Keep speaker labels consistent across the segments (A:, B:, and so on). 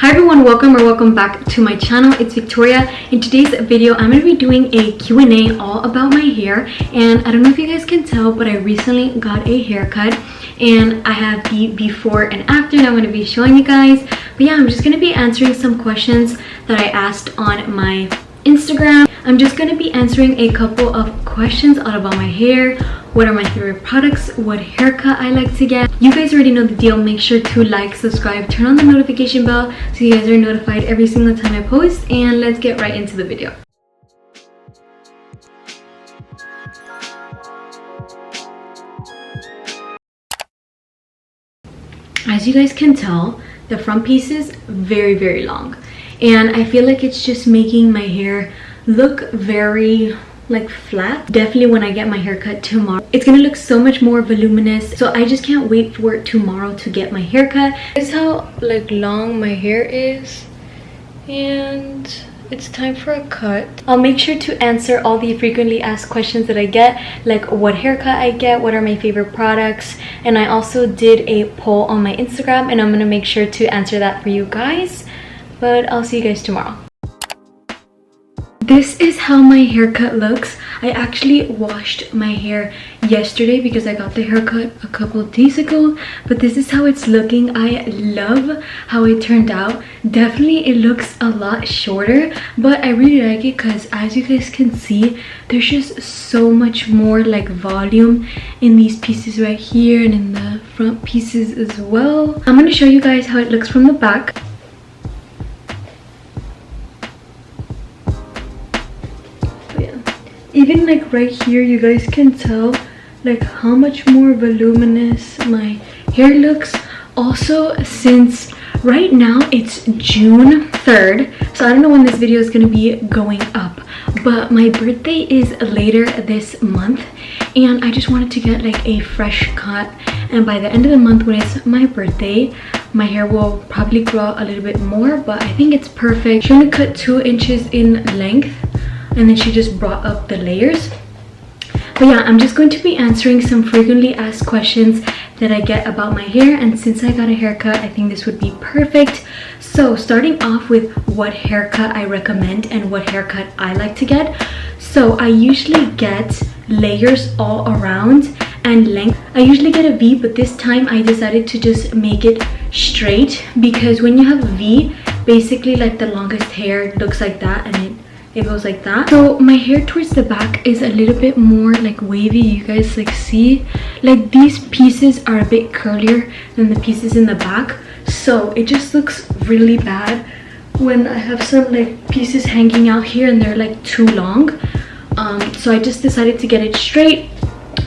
A: Hi everyone, welcome back to my channel. It's Victoria. In today's video I'm going to be doing a Q&A all about my hair, and I don't know if you guys can tell, but I recently got a haircut and I have the before and after that I'm going to be showing you guys. But yeah, I'm just going to be answering some questions that I asked on my Instagram. I'm just going to be answering a couple of questions all about my hair. What are my favorite products? What haircut I like to get? You guys already know the deal. Make sure to like, subscribe, turn on the notification bell so you guys are notified every single time I post, and let's get right into the video. As you guys can tell, the front piece is very long, and I feel like it's just making my hair look very like flat. Definitely when I get my hair cut tomorrow, it's gonna look so much more voluminous, so I just can't wait for tomorrow to get my hair cut. This is how like long my hair is, and it's time for a cut. I'll make sure to answer all the frequently asked questions that I get, like what haircut I get, what are my favorite products, and I also did a poll on my Instagram and I'm gonna make sure to answer that for you guys. But I'll see you guys tomorrow. This is how my haircut looks. I actually washed my hair yesterday because I got the haircut a couple of days ago, but this is how it's looking. I love how it turned out. Definitely it looks a lot shorter, but I really like it because as you guys can see, there's just so much more like volume in these pieces right here and in the front pieces as well. I'm going to show you guys how it looks from the back. Even like right here, you guys can tell like how much more voluminous my hair looks. Also, since right now it's June 3rd, so I don't know when this video is going to be going up, but my birthday is later this month and I just wanted to get like a fresh cut, and by the end of the month when it's my birthday, my hair will probably grow out a little bit more, but I think it's perfect. I'm going to cut 2 inches in length, and then she just brought up the layers. But yeah, I'm just going to be answering some frequently asked questions that I get about my hair, and since I got a haircut, I think this would be perfect. So starting off with what haircut I recommend and what haircut I like to get. So I usually get layers all around and length. I usually get a V, but this time I decided to just make it straight, because when you have a V, basically like the longest hair looks like that, and it goes like that. So my hair towards the back is a little bit more like wavy. You guys like see like these pieces are a bit curlier than the pieces in the back, so it just looks really bad when I have some like pieces hanging out here and they're like too long. So I just decided to get it straight,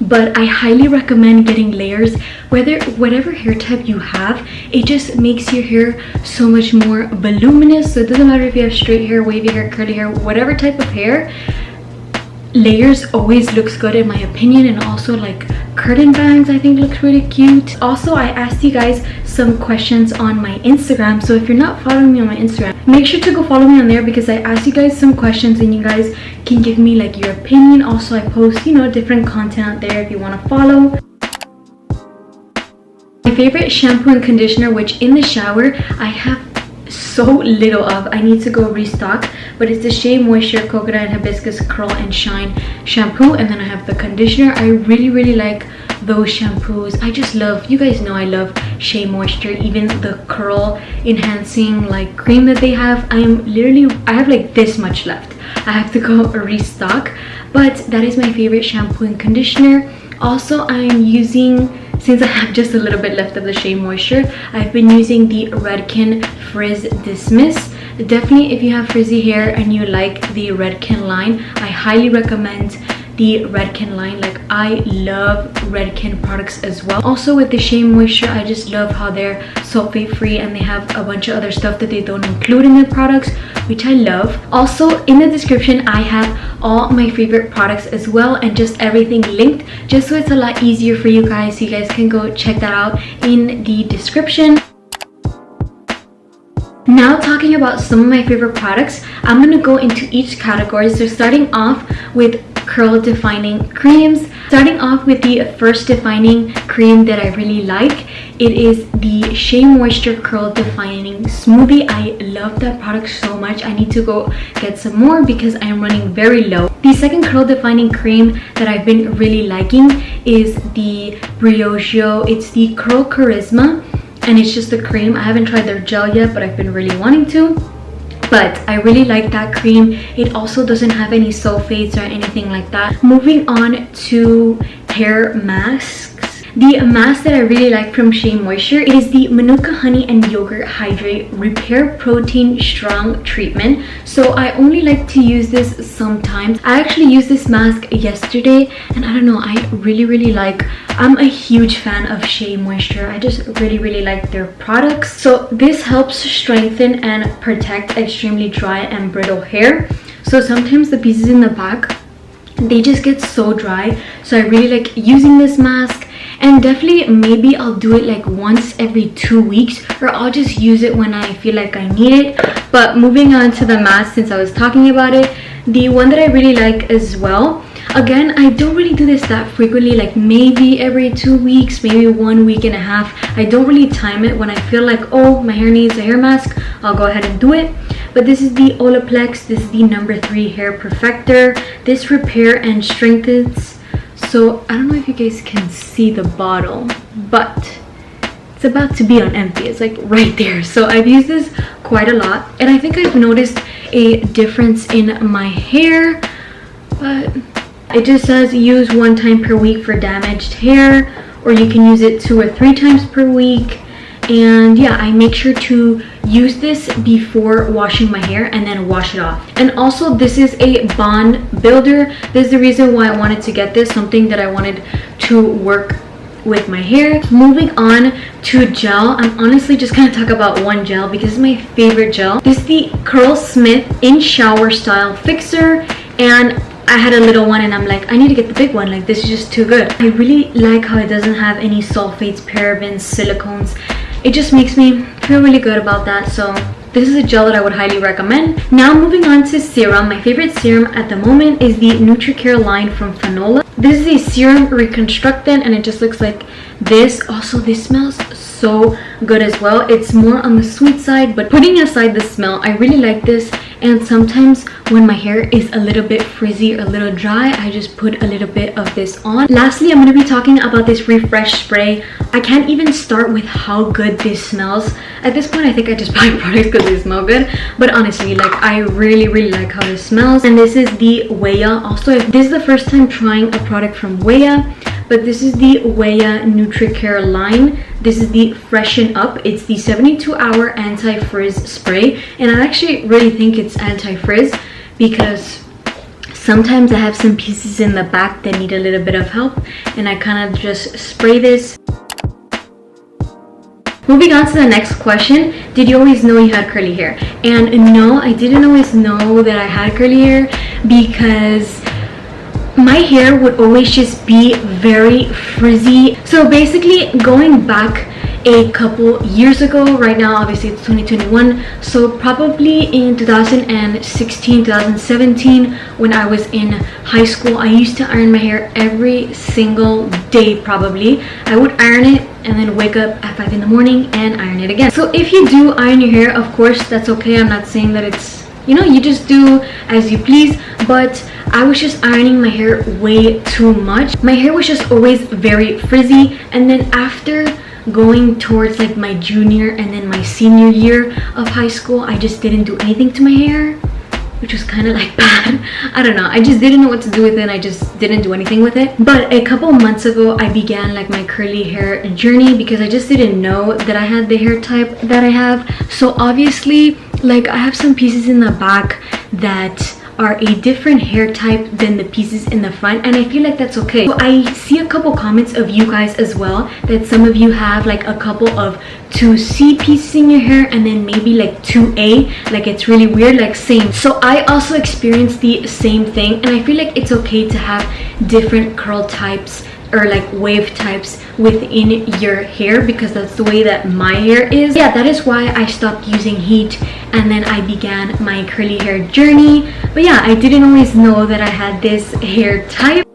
A: but I highly recommend getting layers. Whatever hair type you have, it just makes your hair so much more voluminous. So it doesn't matter if you have straight hair, wavy hair, curly hair, whatever type of hair, layers always looks good in my opinion. And also like curtain bangs I think looks really cute. Also, I asked you guys some questions on my Instagram, so if you're not following me on my Instagram, make sure to go follow me on there, because I asked you guys some questions and you guys can give me like your opinion. Also, I post, you know, different content out there if you want to follow. My favorite shampoo and conditioner, which in the shower I have so little of, I need to go restock, but it's the Shea Moisture Coconut and Hibiscus Curl and Shine shampoo, and then I have the conditioner. I really like those shampoos. I just love, you guys know I love Shea Moisture. Even the curl enhancing like cream that they have, I have like this much left. I have to go restock, but that is my favorite shampoo and conditioner. Also, I'm using, since I have just a little bit left of the Shea Moisture, I've been using the Redken Frizz Dismiss. Definitely if you have frizzy hair and you like the Redken line, I highly recommend the Redken line. Like I love Redken products as well. Also with the Shea Moisture, I just love how they're sulfate free and they have a bunch of other stuff that they don't include in their products, which I love. Also in the description I have all my favorite products as well, and just everything linked, just so it's a lot easier for you guys, so you guys can go check that out in the description. Now talking about some of my favorite products, I'm gonna go into each category. So starting off with curl defining creams. Starting off with the first defining cream that I really like, it is the Shea Moisture Curl Defining Smoothie. I love that product so much. I need to go get some more because I am running very low. The second curl defining cream that I've been really liking is the Briogeo. It's the Curl Charisma, and it's just a cream. I haven't tried their gel yet, but I've been really wanting to. But I really like that cream. It also doesn't have any sulfates or anything like that. Moving on to hair masks. The mask that I really like from Shea Moisture is the Manuka Honey and Yogurt Hydrate Repair Protein Strong Treatment. So I only like to use this sometimes. I actually used this mask yesterday, and I don't know, I really like. I'm a huge fan of Shea Moisture. I just really like their products. So this helps strengthen and protect extremely dry and brittle hair. So sometimes the pieces in the back, they just get so dry. So I really like using this mask. And definitely maybe I'll do it like once every 2 weeks, or I'll just use it when I feel like I need it. But moving on to the mask, since I was talking about it, the one that I really like as well, again, I don't really do this that frequently, like maybe every 2 weeks, maybe 1 week and a half. I don't really time it. When I feel like, oh, my hair needs a hair mask, I'll go ahead and do it. But this is the Olaplex. This is the number 3 hair perfector. This repair and strengthens. So I don't know if you guys can see the bottle, but it's about to be on empty. It's like right there. So I've used this quite a lot, and I think I've noticed a difference in my hair. But it just says use 1 time per week for damaged hair, or you can use it 2 or 3 times per week. And yeah, I make sure to use this before washing my hair and then wash it off. And also, this is a bond builder. This is the reason why I wanted to get this, something that I wanted to work with my hair. Moving on to gel, I'm honestly just gonna talk about one gel because it's my favorite gel. This is the Curlsmith In Shower Style Fixer, and I had a little one and I'm like, I need to get the big one. Like, this is just too good. I really like how it doesn't have any sulfates, parabens, silicones. It just makes me feel really good about that. So this is a gel that I would highly recommend. Now moving on to serum. My favorite serum at the moment is the NutriCare line from Fanola. This is a serum reconstructant, and it just looks like this. Also, this smells so good as well. It's more on the sweet side, but putting aside the smell, I really like this. And sometimes when my hair is a little bit frizzy or a little dry, I just put a little bit of this on. Lastly, I'm going to be talking about this refresh spray. I can't even start with how good this smells. At this point, I think I just buy products because they smell good. But honestly, like, I really like how this smells. And this is the Weya. Also, if this is the first time trying a product from Weya, but this is the Weya NutriCare line. This is the Freshen Up. It's the 72-hour anti-frizz spray, and I actually really think it's anti-frizz because sometimes I have some pieces in the back that need a little bit of help, and I kind of just spray this. Moving on to the next question, did you always know you had curly hair? And no, I didn't always know that I had curly hair because my hair would always just be very frizzy. So basically, going back a couple years ago, right now obviously it's 2021, so probably in 2016, 2017, when I was in high school, I used to iron my hair every single day. Probably I would iron it and then wake up at 5 in the morning and iron it again. So if you do iron your hair, of course that's okay. I'm not saying that it's, you know, you just do as you please, but I was just ironing my hair way too much. My hair was just always very frizzy, and then after going towards like my junior and then my senior year of high school, I just didn't do anything to my hair, which was kind of like bad. I don't know, I just didn't know what to do with it, and I just didn't do anything with it. But a couple months ago, I began like my curly hair journey because I just didn't know that I had the hair type that I have. So obviously, like, I have some pieces in the back that are a different hair type than the pieces in the front, and I feel like that's okay. So I see a couple comments of you guys as well that some of you have like a couple of 2C pieces in your hair and then maybe like 2A, like it's really weird, like same. So I also experienced the same thing, and I feel like it's okay to have different curl types or like wave types within your hair because that's the way that my hair is. Yeah, that is why I stopped using heat and then I began my curly hair journey. But yeah, I didn't always know that I had this hair type.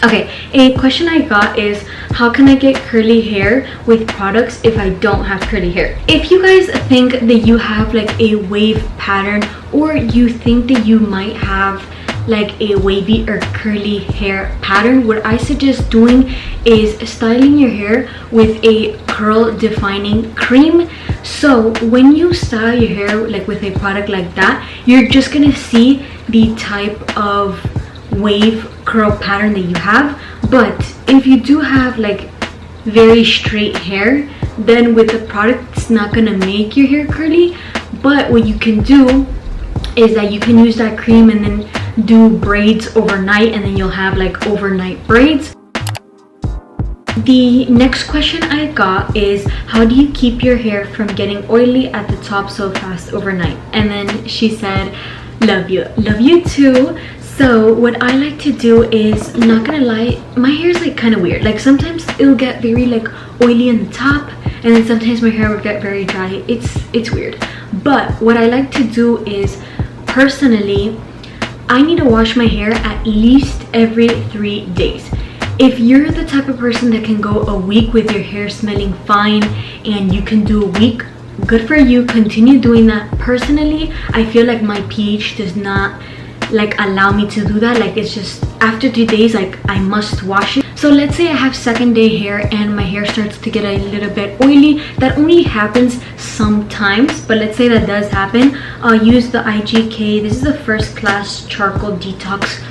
A: Okay, a question I got is, how can I get curly hair with products if I don't have curly hair? If you guys think that you have like a wave pattern, or you think that you might have like a wavy or curly hair pattern, what I suggest doing is styling your hair with a curl defining cream. So when you style your hair like with a product like that, you're just gonna see the type of wave curl pattern that you have. But if you do have like very straight hair, then with the product it's not gonna make your hair curly. But what you can do is that you can use that cream and then do braids overnight, and then you'll have like overnight braids. The next question I got is, how do you keep your hair from getting oily at the top so fast overnight? And then she said, love you too. So what I like to do is, not gonna lie, my hair is like kind of weird. Like sometimes it'll get very like oily in the top, and then sometimes my hair will get very dry. It's weird. But what I like to do is, personally, I need to wash my hair at least every 3 days. If you're the type of person that can go a week with your hair smelling fine and you can do a week, good for you, continue doing that. Personally, I feel like my pH does not like allow me to do that. Like it's just after 3 days, like I must wash it. So let's say I have second day hair and my hair starts to get a little bit oily. That only happens sometimes, but let's say that does happen. I'll use the IGK. This is a first class charcoal detox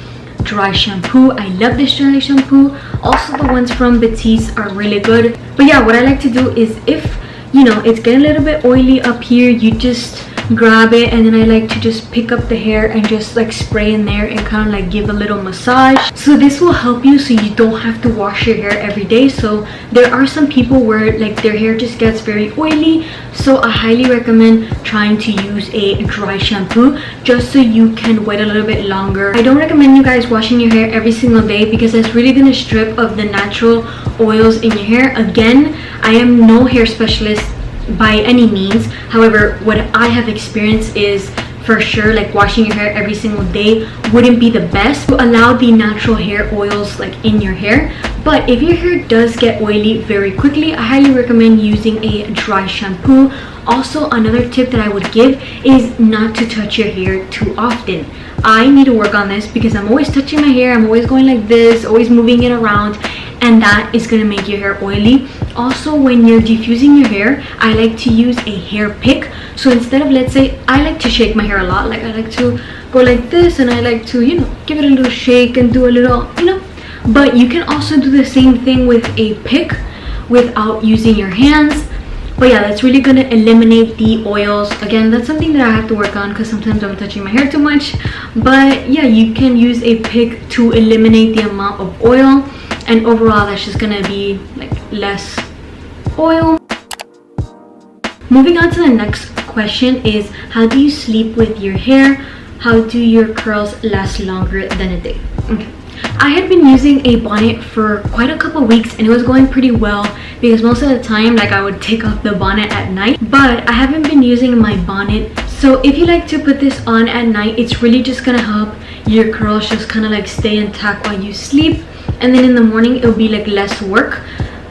A: dry shampoo. I love this dry shampoo. Also the ones from Besos are really good. But yeah, what I like to do is, if you know it's getting a little bit oily up here, you just grab it, and then I like to just pick up the hair and just like spray in there and kind of like give a little massage. So this will help you so you don't have to wash your hair every day. So there are some people where like their hair just gets very oily, so I highly recommend trying to use a dry shampoo just so you can wait a little bit longer. I don't recommend you guys washing your hair every single day because it's really going to strip of the natural oils in your hair. Again, I am no hair specialist by any means. However, what I have experienced is, for sure, like washing your hair every single day wouldn't be the best to allow the natural hair oils like in your hair. But if your hair does get oily very quickly, I highly recommend using a dry shampoo. Also, another tip that I would give is not to touch your hair too often. I need to work on this because I'm always touching my hair, I'm always going like this, always moving it around, and that is going to make your hair oily. Also, when you're diffusing your hair, I like to use a hair pick. So instead of, let's say, I like to shake my hair a lot, like I like to go like this, and I like to, you know, give it a little shake and do a little, you know. But you can also do the same thing with a pick without using your hands. But yeah, that's really gonna eliminate the oils. Again, that's something that I have to work on because sometimes I'm touching my hair too much. But yeah, you can use a pick to eliminate the amount of oil, and overall that's just gonna be like less oil. Moving on to the next question is, how do you sleep with your hair? How do your curls last longer than a day? Okay. I had been using a bonnet for quite a couple weeks and it was going pretty well because most of the time like I would take off the bonnet at night, but I haven't been using my bonnet. So if you like to put this on at night, it's really just gonna help your curls just kind of like stay intact while you sleep, and then in the morning it'll be like less work.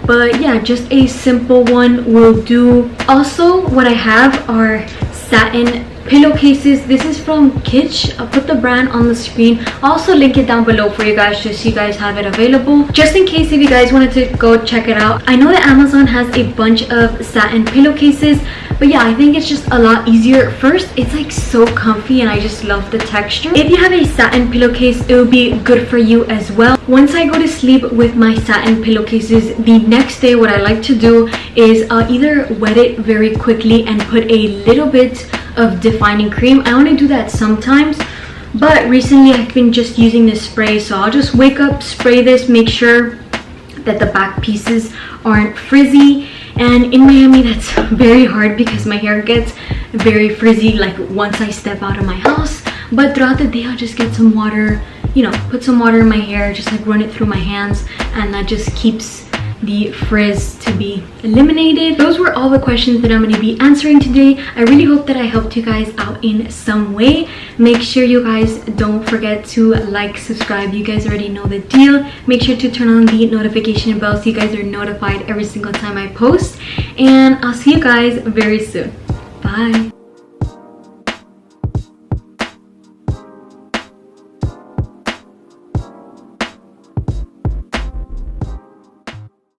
A: But yeah, just a simple one will do. Also, what I have are satin pillowcases. This is from Kitsch. I'll put the brand on the screen. I'll also link it down below for you guys just so you guys have it available, just in case if you guys wanted to go check it out. I know that Amazon has a bunch of satin pillowcases, but yeah, I think it's just a lot easier. First, it's like so comfy and I just love the texture. If you have a satin pillowcase, it will be good for you as well. Once I go to sleep with my satin pillowcases, the next day what I like to do is either wet it very quickly and put a little bit of defining cream. I only do that sometimes, but recently I've been just using this spray. So I'll just wake up, spray this, make sure that the back pieces aren't frizzy. And in Miami that's very hard because my hair gets very frizzy like once I step out of my house. But throughout the day I'll just get some water, you know, put some water in my hair, just like run it through my hands, and that just keeps the frizz to be eliminated. Those were all the questions that I'm going to be answering today. I really hope that I helped you guys out in some way. Make sure you guys don't forget to like, subscribe. You guys already know the deal. Make sure to turn on the notification bell so you guys are notified every single time I post. And I'll see you guys very soon. Bye.